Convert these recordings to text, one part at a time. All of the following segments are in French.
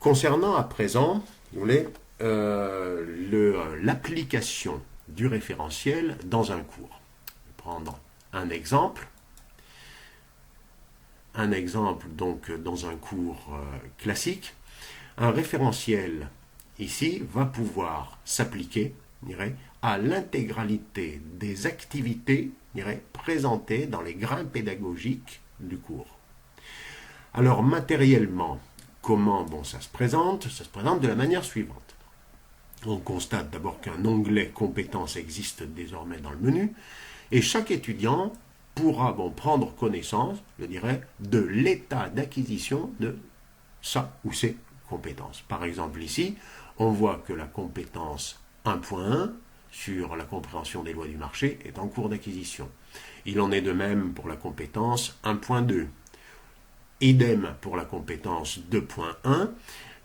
Concernant à présent, vous voulez, l'application du référentiel dans un cours. Je vais prendre un exemple. Un exemple donc dans un cours classique. Un référentiel ici va pouvoir s'appliquer à l'intégralité des activités présentées dans les grains pédagogiques du cours. Alors matériellement, comment ça se présente? Ça se présente de la manière suivante. On constate d'abord qu'un onglet compétences existe désormais dans le menu et chaque étudiant pourra prendre connaissance, je dirais, de l'état d'acquisition de sa ou ses compétences. Par exemple ici, on voit que la compétence 1.1 sur la compréhension des lois du marché est en cours d'acquisition. Il en est de même pour la compétence 1.2. Idem pour la compétence 2.1.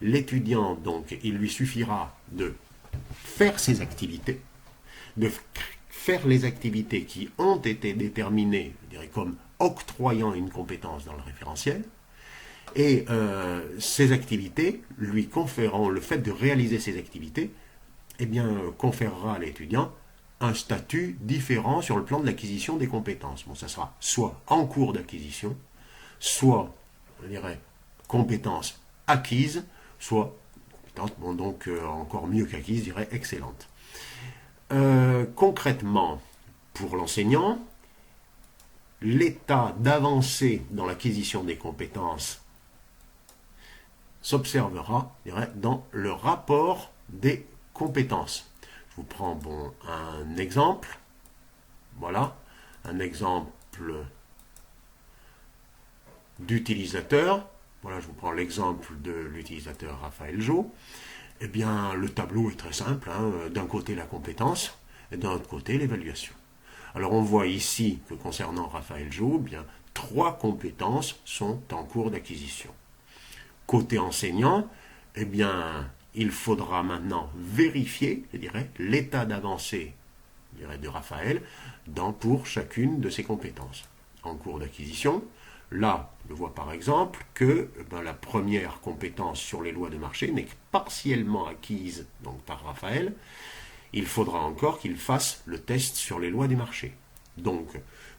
L'étudiant, donc, il lui suffira de faire ses activités, de faire les activités qui ont été déterminées, je dirais, comme octroyant une compétence dans le référentiel, et ces activités lui conféreront, le fait de réaliser ces activités, conférera à l'étudiant un statut différent sur le plan de l'acquisition des compétences. Ça sera soit en cours d'acquisition, soit, je dirais, compétences acquises, soit compétences, donc encore mieux qu'acquises, je dirais, excellentes. Concrètement, pour l'enseignant, l'état d'avancée dans l'acquisition des compétences s'observera, je dirais, dans le rapport des compétences. Je vous prends un exemple. Voilà, un exemple d'utilisateur. Voilà, je vous prends l'exemple de l'utilisateur Raphaël Jo. Eh bien, le tableau est très simple. D'un côté, la compétence et d'un autre côté, l'évaluation. Alors, on voit ici que concernant Raphaël Jo, 3 compétences sont en cours d'acquisition. Côté enseignant, il faudra maintenant vérifier, je dirais, l'état d'avancée, de Raphaël pour chacune de ses compétences. En cours d'acquisition, là, je vois par exemple que la première compétence sur les lois de marché n'est que partiellement acquise par Raphaël. Il faudra encore qu'il fasse le test sur les lois du marché. Donc,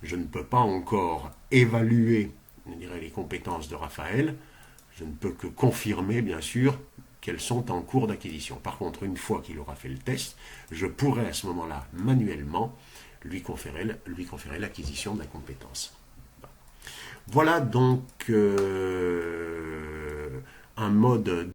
je ne peux pas encore évaluer, les compétences de Raphaël. Je ne peux que confirmer, bien sûr, qu'elles sont en cours d'acquisition. Par contre, une fois qu'il aura fait le test, je pourrai à ce moment-là, manuellement, lui conférer l'acquisition de la compétence. Voilà donc un mode